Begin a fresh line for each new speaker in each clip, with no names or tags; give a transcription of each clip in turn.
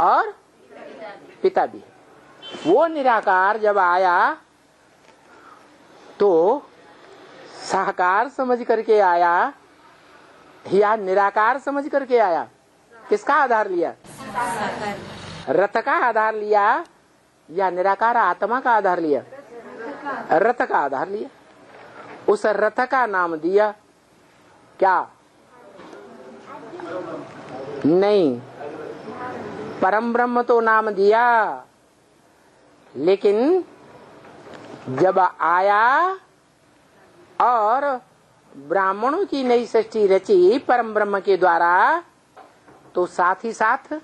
और पिता भी है। वो निराकार जब आया तो साकार समझ करके आया या निराकार समझ करके आया? किसका आधार लिया? रथ का आधार लिया या निराकार आत्मा का आधार लिया? रथ का आधार लिया। उस रथ का नाम दिया क्या? नहीं, परम ब्रह्म तो नाम दिया, लेकिन जब आया और ब्राह्मणों की नई सृष्टि रची परम ब्रह्म के द्वारा, तो साथ ही साथ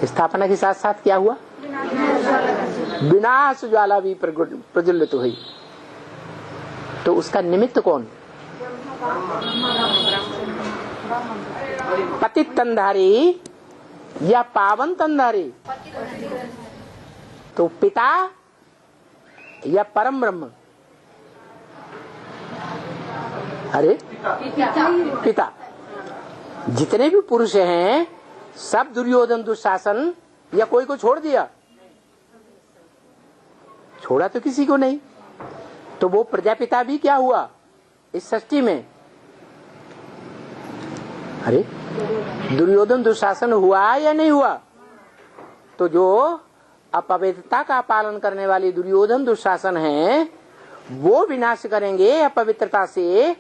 स्थापना के साथ साथ क्या हुआ? विनाश ज्वाला भी प्रज्वलित हुई। तो उसका निमित्त कौन? पतित तनधारी या पावन तनधारी? तो पिता या परम ब्रह्म? अरे पिता। जितने भी पुरुष हैं सब दुर्योधन दुशासन या कोई को छोड़ दिया? छोड़ा तो किसी को नहीं। तो वो प्रजापिता भी क्या हुआ इस सृष्टि में? अरे दुर्योधन दुशासन हुआ या नहीं हुआ? तो जो अपवित्रता का पालन करने वाली दुर्योधन दुशासन है वो विनाश करेंगे अपवित्रता से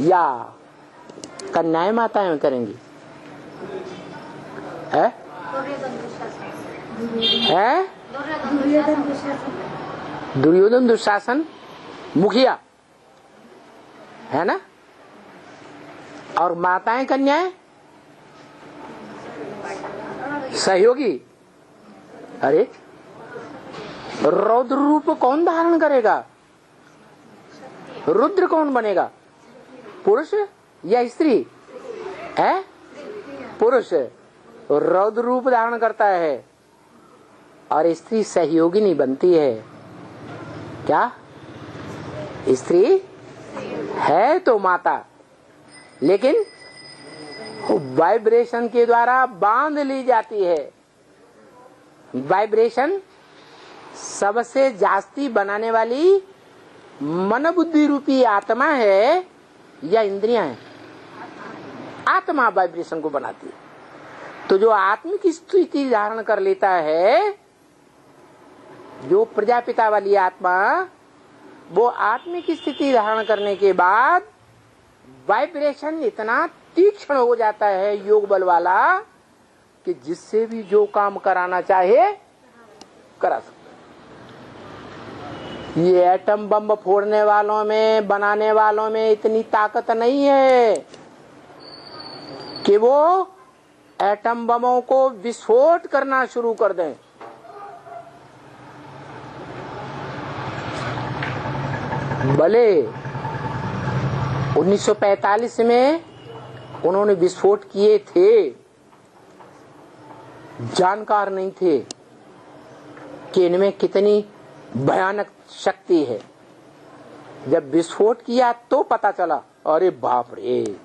या कन्याएं माताएं करेंगी? है? दुर्योधन दुशासन मुखिया है ना, और माताएं कन्याएं सहयोगी। अरे रौद्र रूप कौन धारण करेगा? रुद्र कौन बनेगा? पुरुष या स्त्री? है पुरुष रौद्र रूप धारण करता है और स्त्री सहयोगिनी बनती है। क्या स्त्री है तो माता, लेकिन वाइब्रेशन के द्वारा बांध ली जाती है। वाइब्रेशन सबसे जास्ती बनाने वाली मन बुद्धि रूपी आत्मा है या इंद्रियां हैं? आत्मा वाइब्रेशन को बनाती है। तो जो आत्मिक स्थिति धारण कर लेता है, जो प्रजापिता वाली आत्मा, वो आत्मिक स्थिति धारण करने के बाद वाइब्रेशन इतना तीक्ष्ण हो जाता है योग बल वाला कि जिससे भी जो काम कराना चाहे करा सकता। ये एटम बम फोड़ने वालों में, बनाने वालों में इतनी ताकत नहीं है कि वो एटम बमों को विस्फोट करना शुरू कर दें। भले 1945 में उन्होंने विस्फोट किए थे, जानकार नहीं थे कि इनमें कितनी भयानक शक्ति है। जब विस्फोट किया तो पता चला, अरे बाप रे।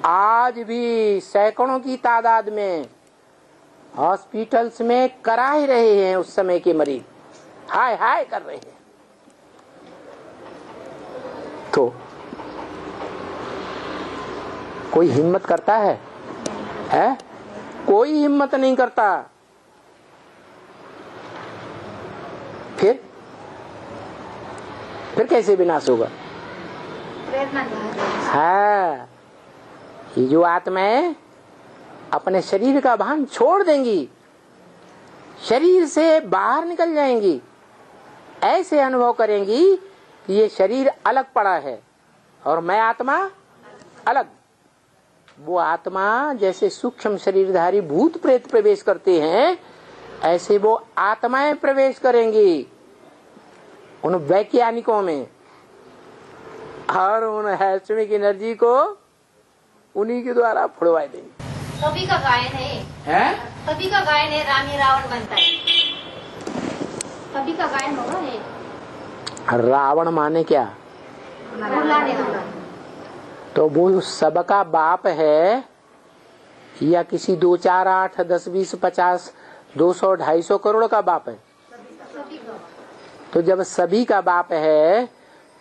आज भी सैकड़ों की तादाद में हॉस्पिटल्स में करा ही रहे हैं उस समय के मरीज, हाय हाय कर रहे हैं। तो कोई हिम्मत करता है? कोई हिम्मत नहीं करता। फिर कैसे विनाश होगा? हाँ, ये जो आत्माएं अपने शरीर का भान छोड़ देंगी, शरीर से बाहर निकल जाएंगी, ऐसे अनुभव करेंगी कि ये शरीर अलग पड़ा है और मैं आत्मा अलग। वो आत्मा जैसे सूक्ष्म शरीरधारी भूत प्रेत प्रवेश करते हैं, ऐसे वो आत्माएं प्रवेश करेंगी उन वैज्ञानिकों में, और उन एटॉमिक एनर्जी को उन्हीं के द्वारा फुड़वा देंगे।
कभी का गायन है? कभी का गायन है, रामी रावण बनता है। कभी का गायन होगा ये।
रावण माने क्या? तो वो सबका बाप है या किसी 2, 4, 8, 10, 20, 50, 200, 250 करोड़ का बाप है? तो जब सभी का बाप है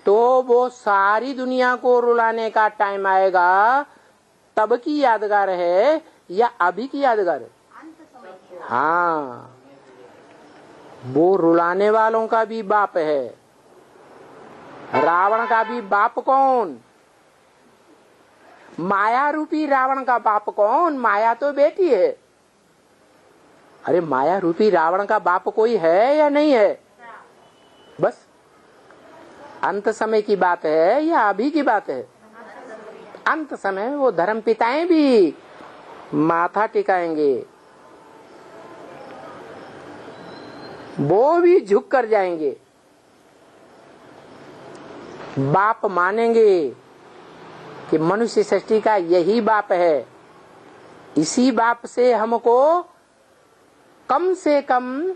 तो वो सारी दुनिया को रुलाने का टाइम आएगा तब की यादगार है या अभी की यादगार है? हाँ, वो रुलाने वालों का भी बाप है। रावण का भी बाप कौन? माया रूपी रावण का बाप कौन? माया तो बेटी है। अरे माया रूपी रावण का बाप कोई है या नहीं है? बस अंत समय की बात है या अभी की बात है? अंत समय वो धर्म पिताएं भी माथा टिकाएंगे, वो भी झुक कर जाएंगे, बाप मानेंगे कि मनुष्य सृष्टि का यही बाप है। इसी बाप से हमको कम से कम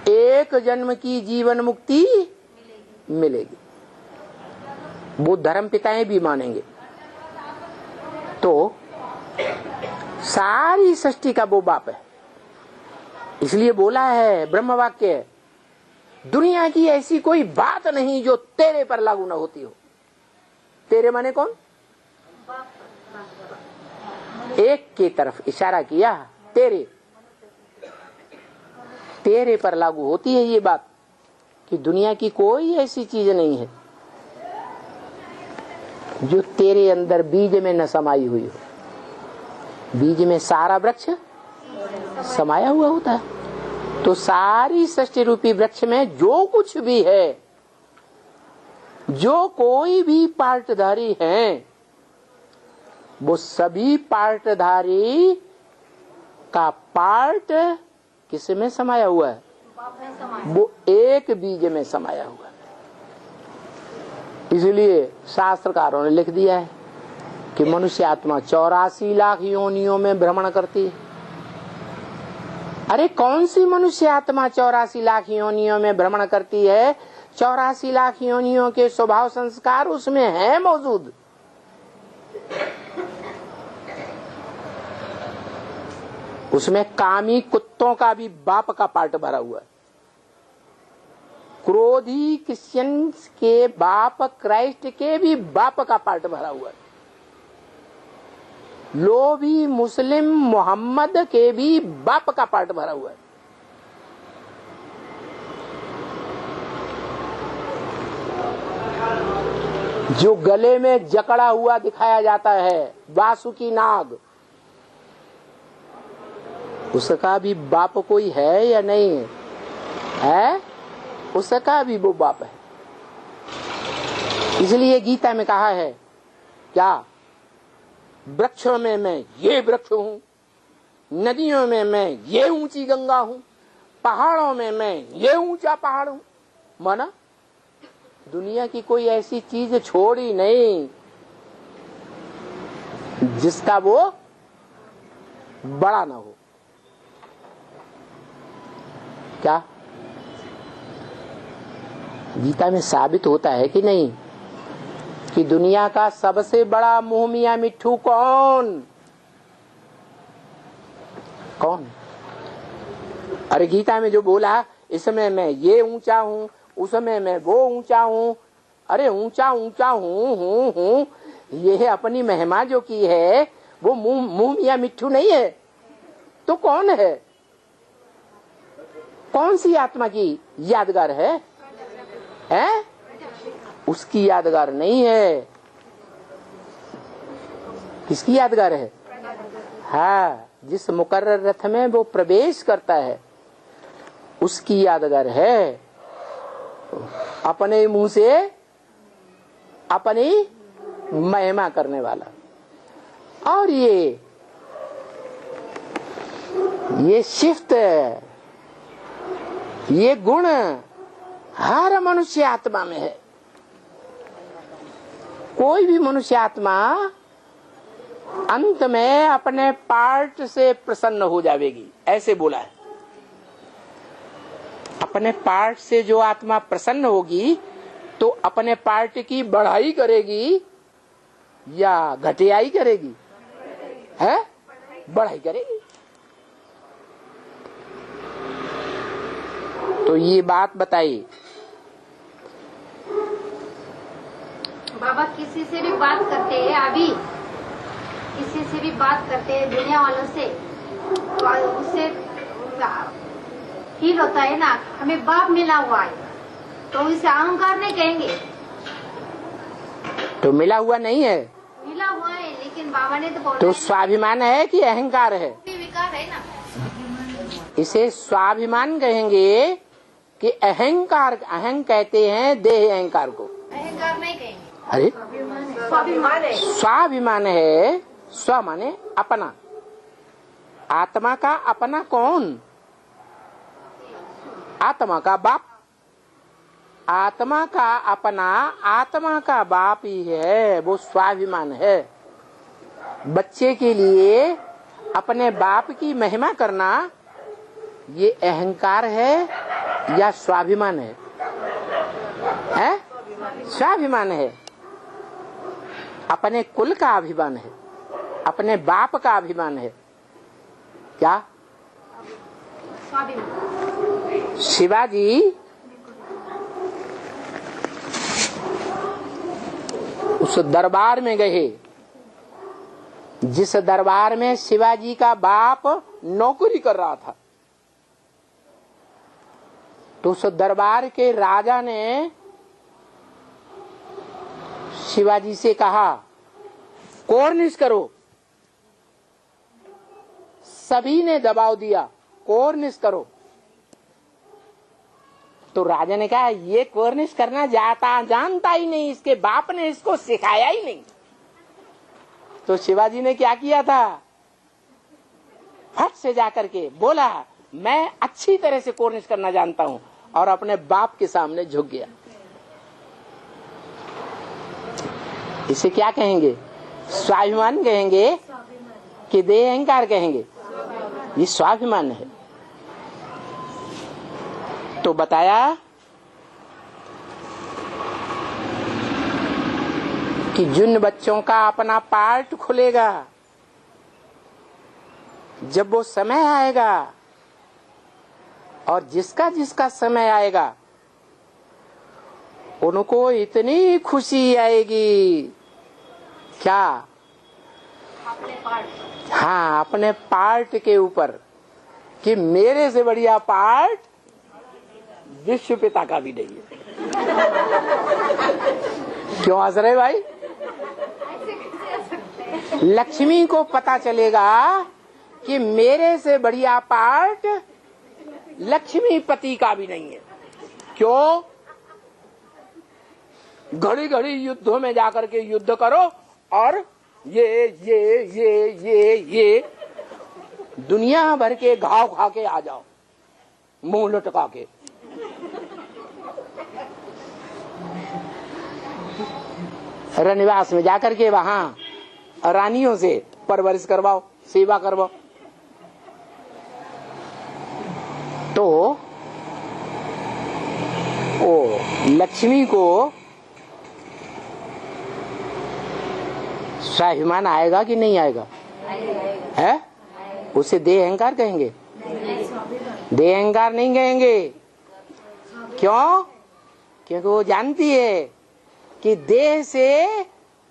एक जन्म की जीवन मुक्ति मिलेगी। वो धर्म पिताएं भी मानेंगे। तो सारी सृष्टि का वो बाप है। इसलिए बोला है ब्रह्म वाक्य, दुनिया की ऐसी कोई बात नहीं जो तेरे पर लागू न होती हो। तेरे माने कौन? एक की तरफ इशारा किया, तेरे पर लागू होती है ये बात कि दुनिया की कोई ऐसी चीज नहीं है जो तेरे अंदर बीज में न समाई हुई हो। बीज में सारा वृक्ष समाया हुआ होता है। तो सारी सृष्टि रूपी वृक्ष में जो कुछ भी है, जो कोई भी पार्टधारी हैं, वो सभी पार्टधारी का पार्ट किस में समाया हुआ है? वो एक बीज में समाया हुआ है। इसलिए शास्त्रकारों ने लिख दिया है कि मनुष्य आत्मा 84 लाख योनियों में भ्रमण करती है। अरे कौन सी मनुष्य आत्मा 84 लाख योनियों में भ्रमण करती है? 84 लाख योनियों के स्वभाव संस्कार उसमें है मौजूद। उसमें कामी कुत्तों का भी बाप का पार्ट भरा हुआ है। क्रोधी क्रिश्चियन के बाप, क्राइस्ट के भी बाप का पार्ट भरा हुआ है। लोभी मुस्लिम मोहम्मद के भी बाप का पार्ट भरा हुआ है। जो गले में जकड़ा हुआ दिखाया जाता है वासुकी नाग, उसका भी बाप कोई है या नहीं है? उसका भी वो बाप है। इसलिए गीता में कहा है क्या? वृक्षों में मैं ये वृक्ष हूँ, नदियों में मैं ये ऊंची गंगा हूँ, पहाड़ों में मैं ये ऊंचा पहाड़ हूँ। माना दुनिया की कोई ऐसी चीज छोड़ी नहीं जिसका वो बड़ा ना हो। क्या गीता में साबित होता है कि नहीं कि दुनिया का सबसे बड़ा मुंह मियां मिट्ठू कौन? अरे गीता में जो बोला, इसमें मैं ये ऊंचा हूँ, उसमें मैं वो ऊंचा हूँ। अरे ऊंचा हूँ, ये अपनी महिमा जो की है वो मुंह मियां मिट्ठू नहीं है तो कौन है? कौन सी आत्मा की यादगार है? उसकी यादगार नहीं है। किसकी यादगार है? हाँ, जिस मुकर्रर रथ में वो प्रवेश करता है उसकी यादगार है। अपने मुंह से अपनी महिमा करने वाला। और ये शिफ्ट, ये गुण हर मनुष्य आत्मा में है। कोई भी मनुष्य आत्मा अंत में अपने पार्ट से प्रसन्न हो जाएगी, ऐसे बोला है। अपने पार्ट से जो आत्मा प्रसन्न होगी तो अपने पार्ट की बढ़ाई करेगी या घटियाई करेगी? है, बढ़ाई करेगी। तो ये बात बताइए।
बाबा किसी से भी बात करते हैं, अभी किसी से भी बात करते हैं दुनिया वालों से, तो उससे फील होता है ना हमें बाप मिला हुआ है, तो उसे अहंकार नहीं कहेंगे।
तो मिला हुआ नहीं है,
मिला हुआ है, लेकिन बाबा ने तो बोला
तो स्वाभिमान है कि अहंकार है?
विकार है ना।
इसे स्वाभिमान कहेंगे कि अहंकार? अहंग कहते हैं देह अहंकार को,
अहंकार नहीं कहेंगे।
अरे
स्वाभिमान है।
स्वाभिमान है। स्व माने अपना। आत्मा का अपना कौन? आत्मा का बाप। आत्मा का अपना आत्मा का बाप ही है, वो स्वाभिमान है। बच्चे के लिए अपने बाप की महिमा करना ये अहंकार है या स्वाभिमान है? है? स्वाभिमान है। अपने कुल का अभिमान है, अपने बाप का अभिमान है। क्या? शिवाजी उस दरबार में गए जिस दरबार में शिवाजी का बाप नौकरी कर रहा था, तो उस दरबार के राजा ने शिवाजी से कहा कोर्निश करो। सभी ने दबाव दिया, कोर्निश करो। तो राजा ने कहा ये कोर्निश करना जानता ही नहीं, इसके बाप ने इसको सिखाया ही नहीं। तो शिवाजी ने क्या किया था, फट से जाकर के बोला मैं अच्छी तरह से कोर्निश करना जानता हूं, और अपने बाप के सामने झुक गया। इसे क्या कहेंगे? स्वाभिमान कहेंगे कि देह अहंकार कहेंगे? ये स्वाभिमान है। तो बताया कि जिन बच्चों का अपना पार्ट खुलेगा, जब वो समय आएगा, और जिसका जिसका समय आएगा, उनको इतनी खुशी आएगी। क्या?
अपने पार्ट।
हाँ, अपने पार्ट के ऊपर, कि मेरे से बढ़िया पार्ट विश्व पिता का भी नहीं है। क्यों हंस रहे भाई? लक्ष्मी को पता चलेगा कि मेरे से बढ़िया पार्ट लक्ष्मीपति का भी नहीं है। क्यों? घड़ी घड़ी युद्धों में जाकर के युद्ध करो, और ये दुनिया भर के घाव खा के आ जाओ, मुंह लटका के। रनिवास में जाकर के वहां रानियों से परवरिश करवाओ, सेवा करवाओ। तो ओ लक्ष्मी को स्वाभिमान आएगा कि नहीं आएगा? है? उसे देह अहंकार कहेंगे? देह अहंकार नहीं कहेंगे। क्यों? क्योंकि वो जानती है कि देह से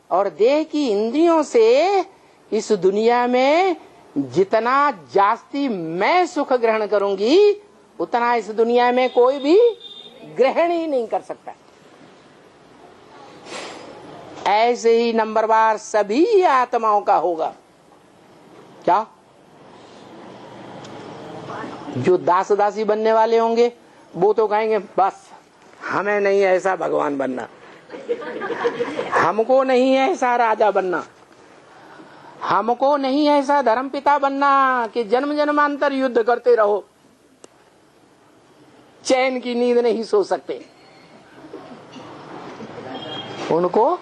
और देह की इंद्रियों से इस दुनिया में जितना जास्ती मैं सुख ग्रहण करूंगी, उतना इस दुनिया में कोई भी ग्रहण ही नहीं कर सकता। ऐसे ही नंबरवार सभी आत्माओं का होगा। क्या? जो दास दासी बनने वाले होंगे वो तो कहेंगे बस हमें नहीं ऐसा भगवान बनना, हमको नहीं ऐसा राजा बनना, हमको नहीं ऐसा धर्मपिता बनना कि जन्म जन्मांतर युद्ध करते रहो, चैन की नींद नहीं सो सकते। उनको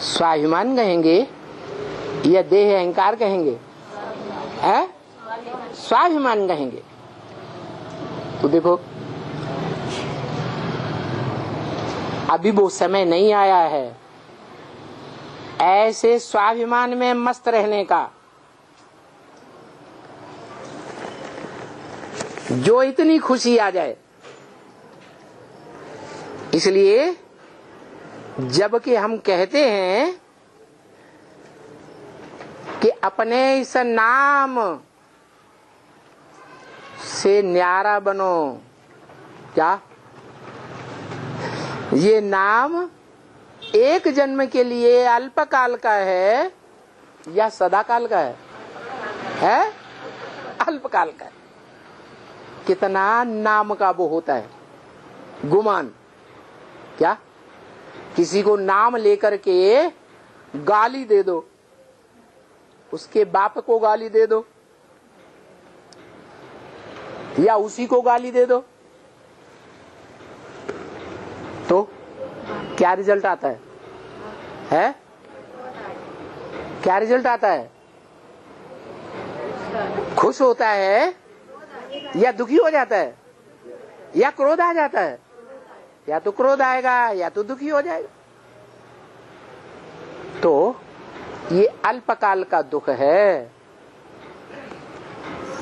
स्वाभिमान कहेंगे या देह अहंकार कहेंगे? है? स्वाभिमान कहेंगे। तो देखो अभी वो समय नहीं आया है, ऐसे स्वाभिमान में मस्त रहने का, जो इतनी खुशी आ जाए। इसलिए जबकि हम कहते हैं कि अपने इस नाम से न्यारा बनो, क्या ये नाम एक जन्म के लिए अल्पकाल का है या सदाकाल का है? अल्पकाल का है। कितना नाम का वो होता है गुमान। क्या किसी को नाम लेकर के गाली दे दो, उसके बाप को गाली दे दो या उसी को गाली दे दो, तो क्या रिजल्ट आता है? क्या रिजल्ट आता है? खुश होता है या दुखी हो जाता है या क्रोध आ जाता है? या तो क्रोध आएगा या तो दुखी हो जाएगा। तो ये अल्पकाल का दुख है।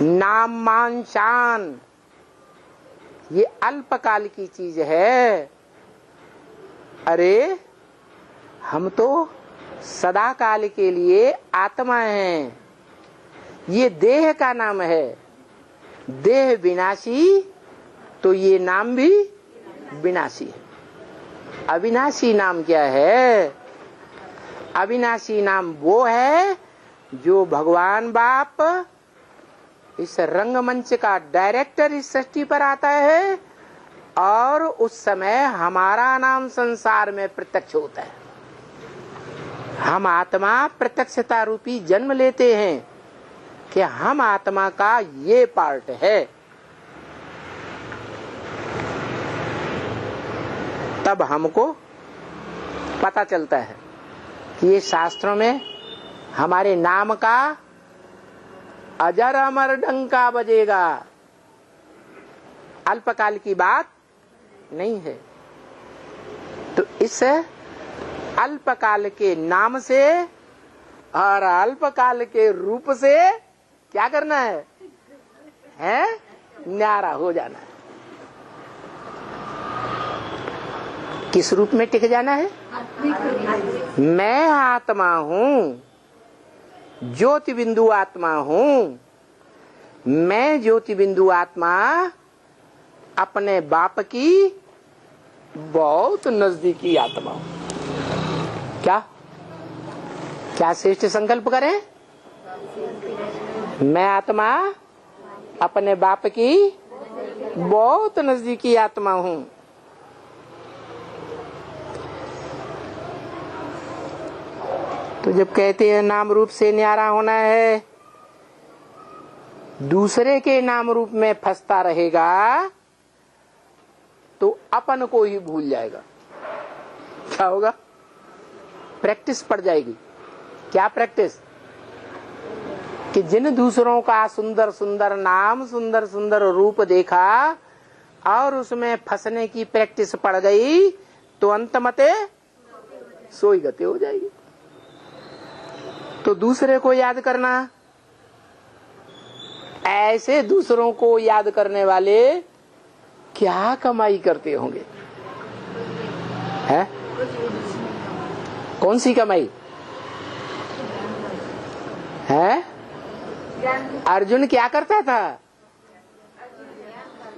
नाम मान शान ये अल्पकाल की चीज है। अरे हम तो सदा काल के लिए आत्मा हैं। ये देह का नाम है। देह विनाशी तो ये नाम भी विनाशी है। अविनाशी नाम क्या है? अविनाशी नाम वो है जो भगवान बाप इस रंगमंच का डायरेक्टर इस सृष्टि पर आता है और उस समय हमारा नाम संसार में प्रत्यक्ष होता है। हम आत्मा प्रत्यक्षता रूपी जन्म लेते हैं कि हम आत्मा का ये पार्ट है। तब हमको पता चलता है कि ये शास्त्रों में हमारे नाम का अजर अमर डंका बजेगा। अल्पकाल की बात नहीं है। तो इस अल्पकाल के नाम से और अल्पकाल के रूप से क्या करना है? न्यारा हो जाना है। किस रूप में टिक जाना है? मैं आत्मा हूँ, ज्योति बिंदु आत्मा हूँ। मैं ज्योति बिंदु आत्मा अपने बाप की बहुत नजदीकी आत्मा हूँ। क्या क्या श्रेष्ठ संकल्प करें? मैं आत्मा अपने बाप की बहुत नजदीकी आत्मा हूँ। तो जब कहते हैं नाम रूप से न्यारा होना है, दूसरे के नाम रूप में फंसता रहेगा तो अपन को ही भूल जाएगा। क्या होगा? प्रैक्टिस पड़ जाएगी। क्या प्रैक्टिस? कि जिन दूसरों का सुंदर सुंदर नाम, सुंदर सुंदर रूप देखा और उसमें फंसने की प्रैक्टिस पड़ गई तो अंत मते सोई गति हो जाएगी। तो दूसरे को याद करना, ऐसे दूसरों को याद करने वाले क्या कमाई करते होंगे? है? कौन सी कमाई है? अर्जुन क्या करता था?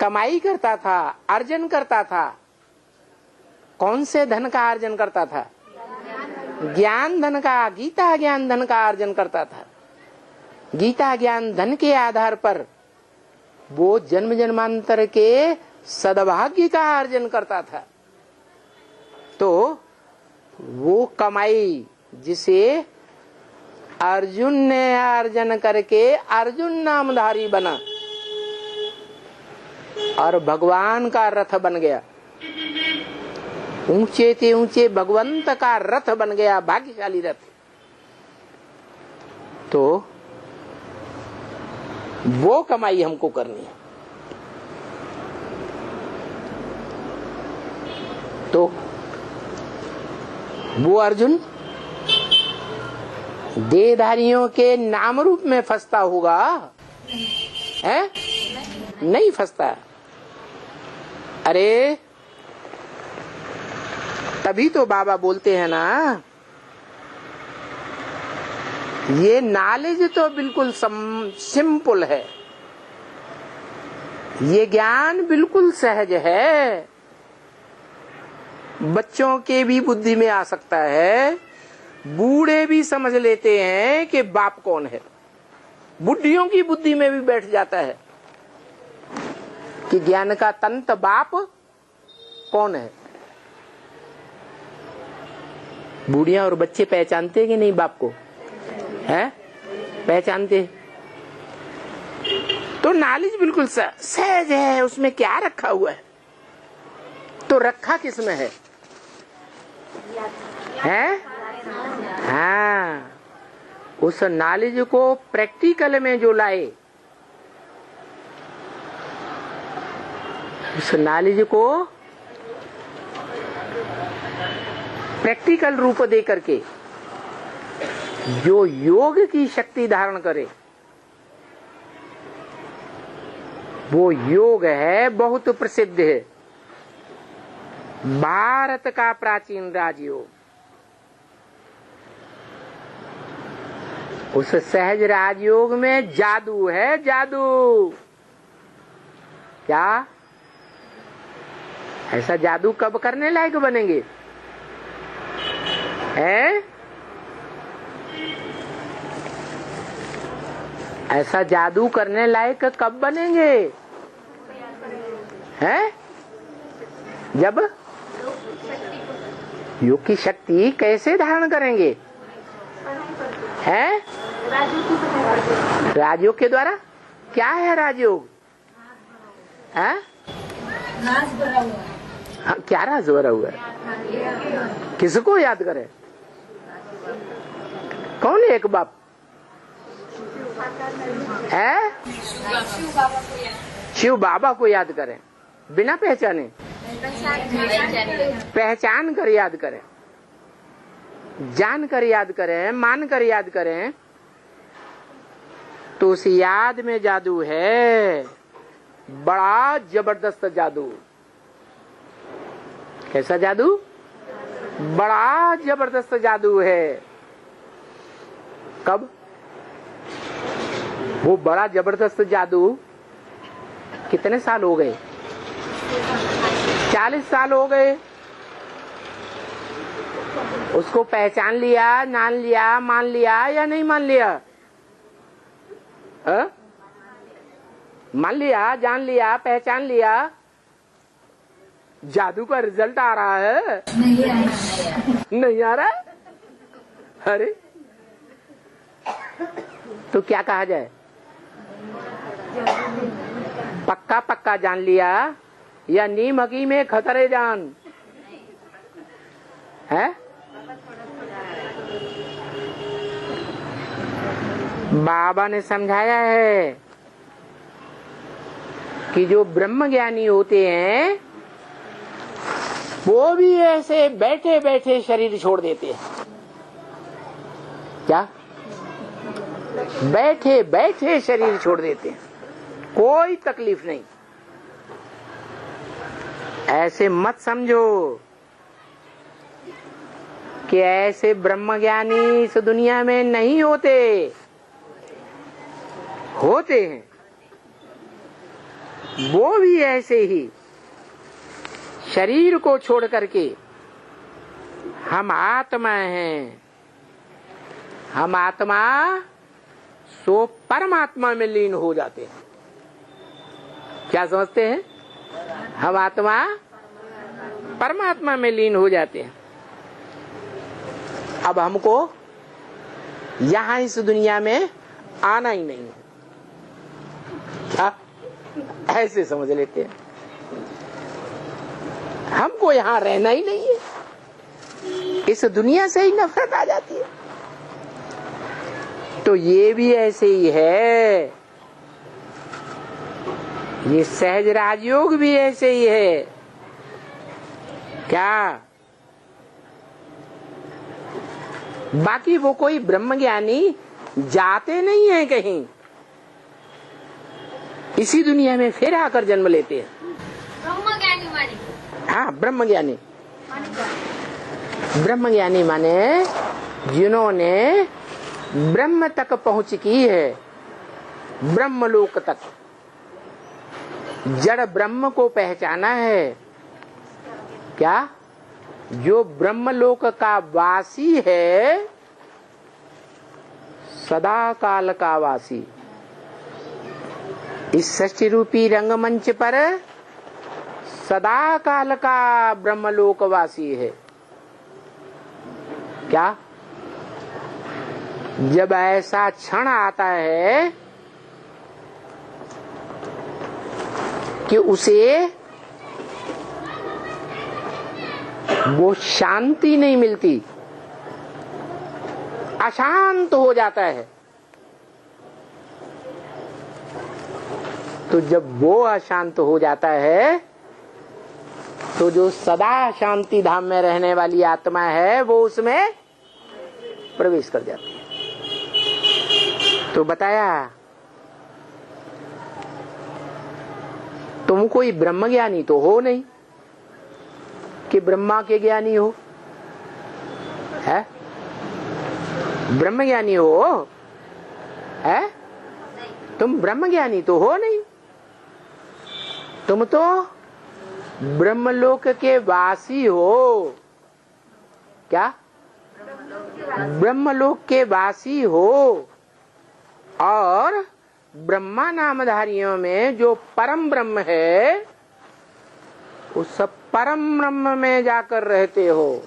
कमाई करता था, अर्जन करता था। कौन से धन का अर्जन करता था? ज्ञान धन का, गीता ज्ञान धन का अर्जन करता था। गीता ज्ञान धन के आधार पर वो जन्म जन्मांतर के सद्भाग्य का अर्जन करता था। तो वो कमाई जिसे अर्जुन ने अर्जन करके अर्जुन नामधारी बना और भगवान का रथ बन गया, ऊंचे से ऊंचे भगवंत का रथ बन गया, भाग्यशाली रथ। तो वो कमाई हमको करनी है। तो वो अर्जुन देहधारियों के नाम रूप में फंसता होगा, है? नहीं फंसता। अरे तभी तो बाबा बोलते हैं ना, ये नॉलेज तो बिल्कुल सिंपल है, ये ज्ञान बिल्कुल सहज है, बच्चों के भी बुद्धि में आ सकता है, बूढ़े भी समझ लेते हैं कि बाप कौन है, बुढ़ियों की बुद्धि में भी बैठ जाता है कि ज्ञान का तंत बाप कौन है। बूढ़ियां और बच्चे पहचानते कि नहीं बाप को, है? पहचानते। तो नॉलेज बिल्कुल सहज है, उसमें क्या रखा हुआ है? तो रखा किसमें है? हाँ, उस नॉलेज को प्रैक्टिकल में जो लाए, उस नॉलेज को प्रैक्टिकल रूप दे करके जो योग की शक्ति धारण करे, वो योग है, बहुत प्रसिद्ध है, भारत का प्राचीन राजयोग। उस सहज राजयोग में जादू है, जादू। क्या ऐसा जादू कब करने लायक बनेंगे? है? ऐसा जादू करने लायक कब बनेंगे? हैं? जब योग की शक्ति कैसे धारण करेंगे? हैं? राजयोग के द्वारा। क्या है राजयोग? हैं? हाँ, क्या राज भरा हुआ है? किसको याद करे? कौन है एक बाप? है? शिव बाबा को याद करें, बिना पहचाने, पहचान कर याद करें, जान कर याद करें, मान कर याद करें, तो उस याद में जादू है, बड़ा जबरदस्त जादू। कैसा जादू? बड़ा जबरदस्त जादू है। कब? वो बड़ा जबरदस्त जादू कितने साल हो गए? 40 साल हो गए। उसको पहचान लिया, जान लिया, मान लिया या नहीं मान लिया? मान लिया, जान लिया, पहचान लिया। जादू का रिजल्ट आ रहा है? नहीं आ रहा। अरे तो क्या कहा जाए? पक्का पक्का जान लिया या नीम हकी में खतरे जान? है? बाबा ने समझाया है कि जो ब्रह्म ज्ञानी होते हैं वो भी ऐसे बैठे बैठे शरीर छोड़ देते हैं। क्या? बैठे बैठे शरीर छोड़ देते हैं, कोई तकलीफ नहीं। ऐसे मत समझो कि ऐसे ब्रह्मज्ञानी इस दुनिया में नहीं होते, होते हैं। वो भी ऐसे ही शरीर को छोड़ करके हम आत्मा हैं, हम आत्मा सो परमात्मा में लीन हो जाते हैं। क्या समझते हैं? हम आत्मा परमात्मा में लीन हो जाते हैं। अब हमको यहाँ इस दुनिया में आना ही नहीं है। क्या? ऐसे समझ लेते हैं, हमको यहाँ रहना ही नहीं है, इस दुनिया से ही नफरत आ जाती है। तो ये भी ऐसे ही है, ये सहज राजयोग भी ऐसे ही है। क्या? बाकी वो कोई ब्रह्मज्ञानी जाते नहीं है कहीं, इसी दुनिया में फिर आकर जन्म लेते हैं।
ब्रह्मज्ञानी माने?
हाँ, ब्रह्मज्ञानी। ब्रह्मज्ञानी माने जिन्होंने ब्रह्म तक पहुंच की है, ब्रह्मलोक तक, जड़ ब्रह्म को पहचाना है। क्या? जो ब्रह्मलोक का वासी है, सदा काल का वासी, इस सृष्टि रूपी रंगमंच पर सदा काल का ब्रह्मलोक वासी है। क्या? जब ऐसा क्षण आता है कि उसे वो शांति नहीं मिलती, अशांत हो जाता है, तो जब वो अशांत हो जाता है तो जो सदा शांति धाम में रहने वाली आत्मा है वो उसमें प्रवेश कर जाती है। तो बताया तुम कोई ब्रह्मज्ञानी तो हो नहीं कि ब्रह्मा के ज्ञानी हो, है? ब्रह्मज्ञानी हो, है? तुम ब्रह्मज्ञानी तो हो नहीं, तुम तो ब्रह्मलोक के वासी हो। क्या? ब्रह्मलोक के वासी हो, और ब्रह्मा नामधारियों में जो परम ब्रह्म है उस परम ब्रह्म में जाकर रहते हो।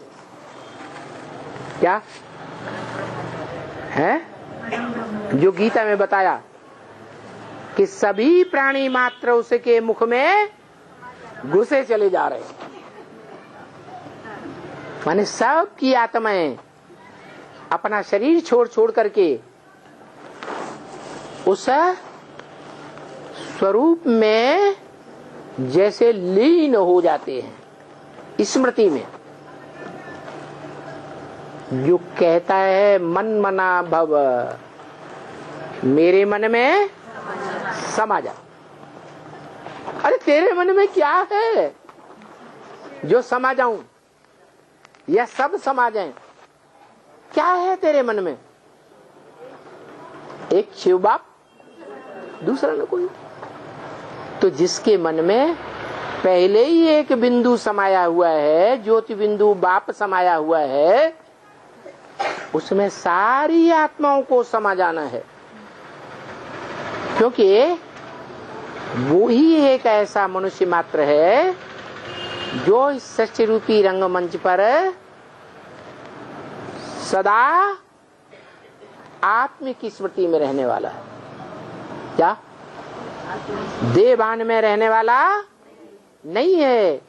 क्या है? जो गीता में बताया कि सभी प्राणी मात्र उसके मुख में घुसे चले जा रहे हैं, माने सब की आत्माएं अपना शरीर छोड़ छोड़ करके उस स्वरूप में जैसे लीन हो जाते हैं। स्मृति में जो कहता है मन मना भव, मेरे मन में समा जा। अरे तेरे मन में क्या है जो समा जाऊं या सब समा जाएं? क्या है तेरे मन में? एक शिव बाप, दूसरा न कोई। तो जिसके मन में पहले ही एक बिंदु समाया हुआ है, ज्योति बिंदु बाप समाया हुआ है, उसमें सारी आत्माओं को समा जाना है, क्योंकि वो ही एक ऐसा मनुष्य मात्र है जो इस सृष्टि रूपी रंगमंच पर सदा आत्मिक स्मृति में रहने वाला है। क्या? देवान में रहने वाला नहीं है।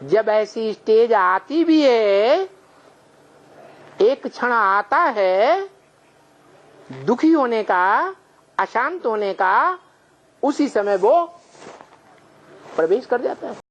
जब ऐसी स्टेज आती भी है, एक क्षण आता है दुखी होने का, अशांत होने का, उसी समय वो प्रवेश कर जाता है।